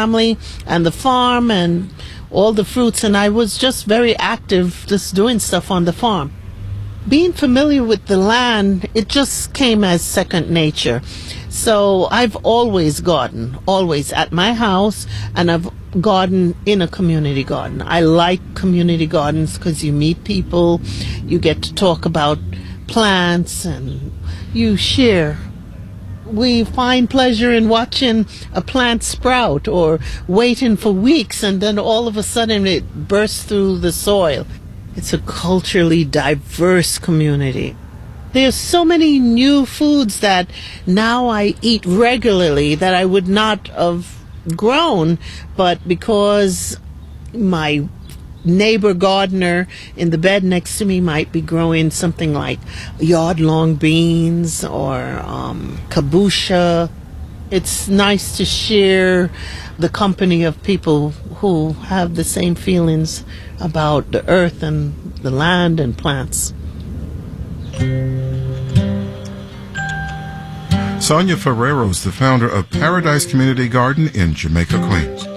family and the farm and all the fruits, and I was just very active just doing stuff on the farm. Being familiar with the land, it just came as second nature. So I've always gardened, always at my house, and I've gardened in a community garden. I like community gardens because you meet people, you get to talk about plants, and you share. We find pleasure in watching a plant sprout or waiting for weeks and then all of a sudden it bursts through the soil. It's a culturally diverse community. There's so many new foods that now I eat regularly that I would not have grown, but because my neighbor gardener in the bed next to me might be growing something like yard-long beans or kabocha. It's nice to share the company of people who have the same feelings about the earth and the land and plants. Sonia Ferrero is the founder of Paradise Community Garden in Jamaica, Queens.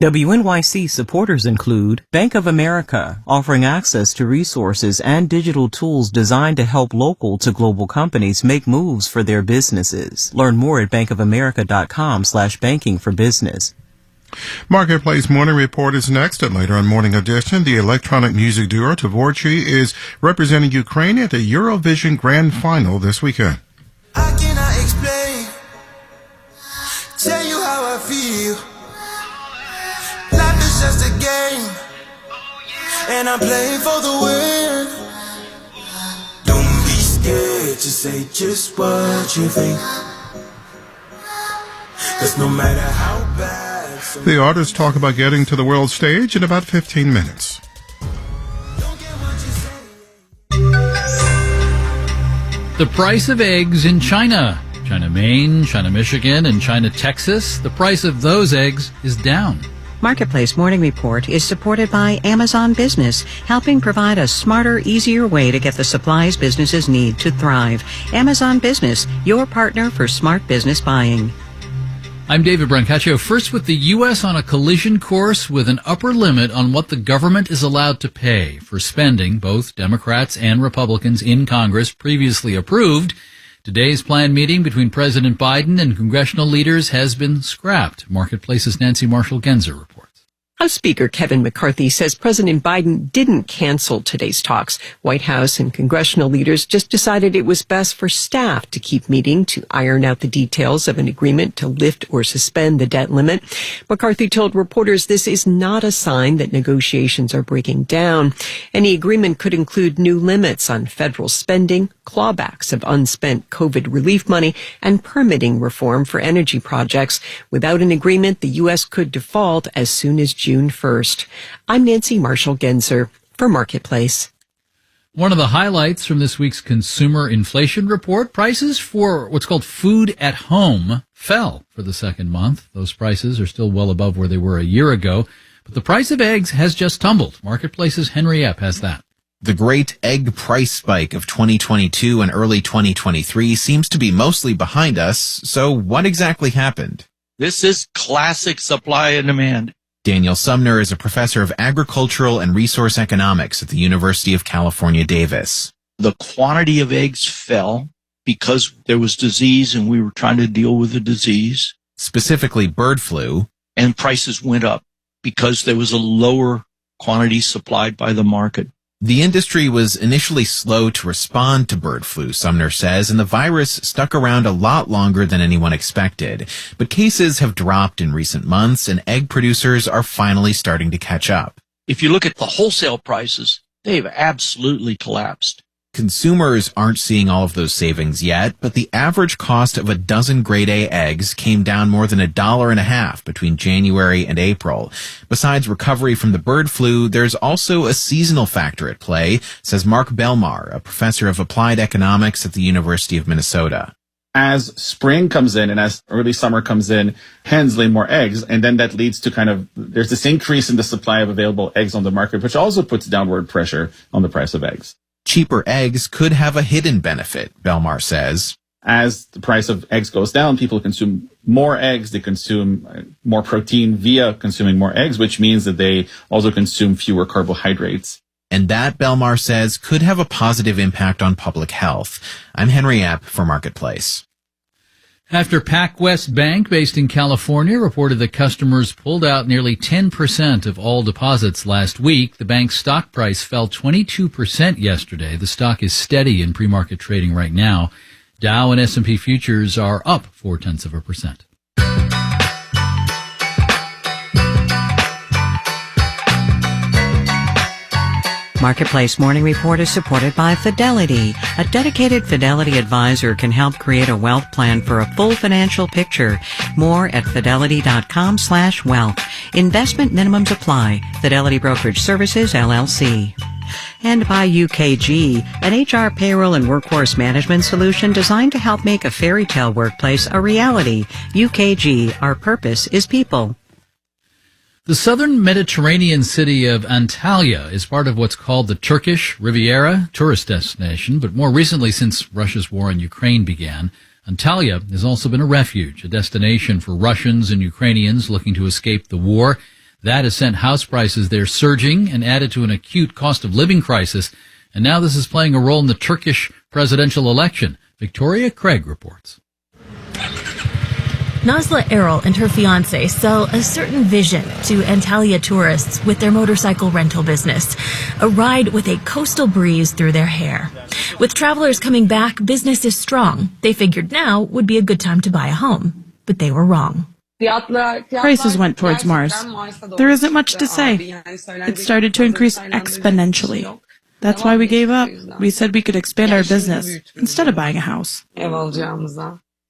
WNYC supporters include Bank of America, offering access to resources and digital tools designed to help local to global companies make moves for their businesses. Learn more at bankofamerica.com/banking for business. Marketplace Morning Report is next. And later on Morning Edition, the electronic music duo Tvorchi is representing Ukraine at the Eurovision Grand Final this weekend. I cannot explain, tell you how I feel. Life is just a game, and I'm playing for the win. Don't be scared to say just what you think, 'cause no matter how bad. The artists talk about getting to the world stage in about 15 minutes. The price of eggs in China. China, Maine, China, Michigan, and China, Texas. The price of those eggs is down. Marketplace Morning Report is supported by Amazon Business, helping provide a smarter, easier way to get the supplies businesses need to thrive. Amazon Business, your partner for smart business buying. I'm David Brancaccio. First, with the U.S. on a collision course with an upper limit on what the government is allowed to pay for spending both Democrats and Republicans in Congress previously approved. Today's planned meeting between President Biden and congressional leaders has been scrapped. Marketplace's Nancy Marshall-Genzer reports. House Speaker Kevin McCarthy says President Biden didn't cancel today's talks. White House and congressional leaders just decided it was best for staff to keep meeting to iron out the details of an agreement to lift or suspend the debt limit. McCarthy told reporters this is not a sign that negotiations are breaking down. Any agreement could include new limits on federal spending, clawbacks of unspent COVID relief money, and permitting reform for energy projects. Without an agreement, the U.S. could default as soon as June 1st. I'm Nancy Marshall-Genzer for Marketplace. One of the highlights from this week's consumer inflation report, prices for what's called food at home fell for the second month. Those prices are still well above where they were a year ago, but the price of eggs has just tumbled. Marketplace's Henry Epp has that. The great egg price spike of 2022 and early 2023 seems to be mostly behind us. So what exactly happened? This is classic supply and demand. Daniel Sumner is a professor of agricultural and resource economics at the University of California, Davis. The quantity of eggs fell because there was disease and we were trying to deal with the disease. Specifically bird flu. And prices went up because there was a lower quantity supplied by the market. The industry was initially slow to respond to bird flu, Sumner says, and the virus stuck around a lot longer than anyone expected. But cases have dropped in recent months, and egg producers are finally starting to catch up. If you look at the wholesale prices, they've absolutely collapsed. Consumers aren't seeing all of those savings yet, but the average cost of a dozen grade A eggs came down more than $1.50 between January and April. Besides recovery from the bird flu, there's also a seasonal factor at play, says Mark Belmar, a professor of applied economics at the University of Minnesota. as spring comes in and as early summer comes in, hens lay more eggs. And then that leads to there's this increase in the supply of available eggs on the market, which also puts downward pressure on the price of eggs. Cheaper eggs could have a hidden benefit, Belmar says. As the price of eggs goes down, people consume more eggs. They consume more protein via consuming more eggs, which means that they also consume fewer carbohydrates. And that, Belmar says, could have a positive impact on public health. I'm Henry Epp for Marketplace. After PacWest Bank, based in California, reported that customers pulled out nearly 10% of all deposits last week, the bank's stock price fell 22% yesterday. The stock is steady in pre-market trading right now. Dow and S&P futures are up 0.4%. Marketplace Morning Report is supported by Fidelity. A dedicated Fidelity advisor can help create a wealth plan for a full financial picture. More at fidelity.com/wealth. Investment minimums apply. Fidelity Brokerage Services, LLC. And by UKG, an HR payroll and workforce management solution designed to help make a fairy tale workplace a reality. UKG, our purpose is people. The southern Mediterranean city of Antalya is part of what's called the Turkish Riviera tourist destination, but more recently, since Russia's war in Ukraine began, Antalya has also been a refuge, a destination for Russians and Ukrainians looking to escape the war. That has sent house prices there surging and added to an acute cost of living crisis, and now this is playing a role in the Turkish presidential election. Victoria Craig reports. Nazlı Erol and her fiancé sell a certain vision to Antalya tourists with their motorcycle rental business, a ride with a coastal breeze through their hair. With travelers coming back, business is strong. They figured now would be a good time to buy a home, but they were wrong. Prices went towards Mars. There isn't much to say. It started to increase exponentially. That's why we gave up. We said we could expand our business instead of buying a house.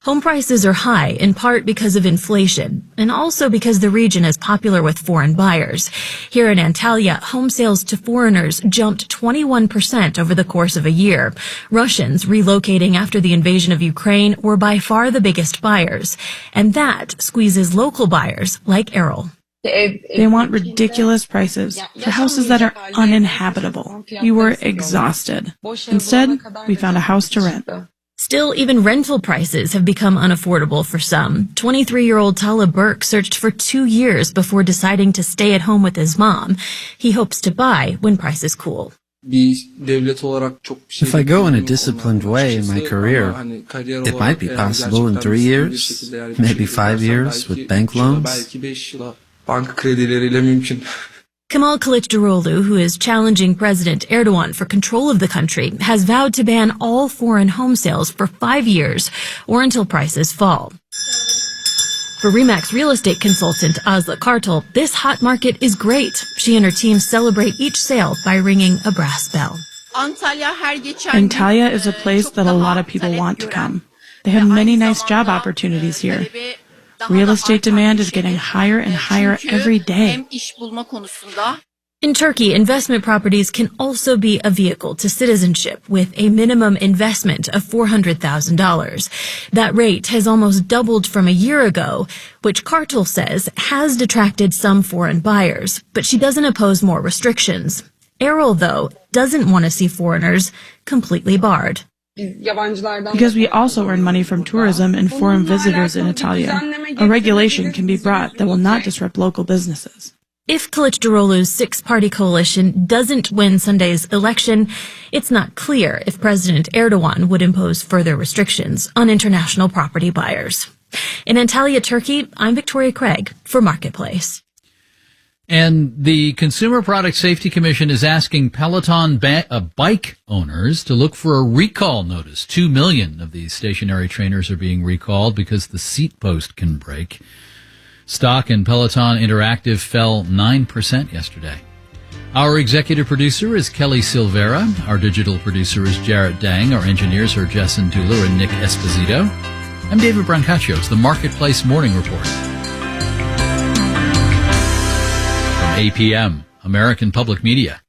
Home prices are high, in part because of inflation, and also because the region is popular with foreign buyers. Here in Antalya, home sales to foreigners jumped 21% over the course of a year. Russians relocating after the invasion of Ukraine were by far the biggest buyers, and that squeezes local buyers like Erol. They want ridiculous prices for houses that are uninhabitable. We were exhausted. Instead, we found a house to rent. Still, even rental prices have become unaffordable for some. 23-year-old Tala Burke searched for 2 years before deciding to stay at home with his mom. He hopes to buy when prices cool. If I go in a disciplined way in my career, it might be possible in 3 years, maybe 5 years with bank loans. Kemal Kılıçdaroğlu, who is challenging President Erdogan for control of the country, has vowed to ban all foreign home sales for 5 years or until prices fall. For Remax real estate consultant Aslı Kartal, this hot market is great. She and her team celebrate each sale by ringing a brass bell. Antalya is a place that a lot of people want to come. They have many nice job opportunities here. Real estate demand is getting higher and higher every day. In Turkey, investment properties can also be a vehicle to citizenship with a minimum investment of $400,000. That rate has almost doubled from a year ago, which Kartal says has detracted some foreign buyers, but she doesn't oppose more restrictions. Erol, though, doesn't want to see foreigners completely barred. Because we also earn money from tourism and foreign visitors in Antalya. A regulation can be brought that will not disrupt local businesses. If Kılıçdaroğlu's six-party coalition doesn't win Sunday's election, it's not clear if President Erdogan would impose further restrictions on international property buyers. In Antalya, Turkey, I'm Victoria Craig for Marketplace. And the Consumer Product Safety Commission is asking Peloton bike owners to look for a recall notice. 2 million of these stationary trainers are being recalled because the seat post can break. Stock in Peloton Interactive fell 9% yesterday. Our executive producer is Kelly Silvera. Our digital producer is Jarrett Dang. Our engineers are Jessen Duller and Nick Esposito. I'm David Brancaccio. It's the Marketplace Morning Report. From APM, American Public Media.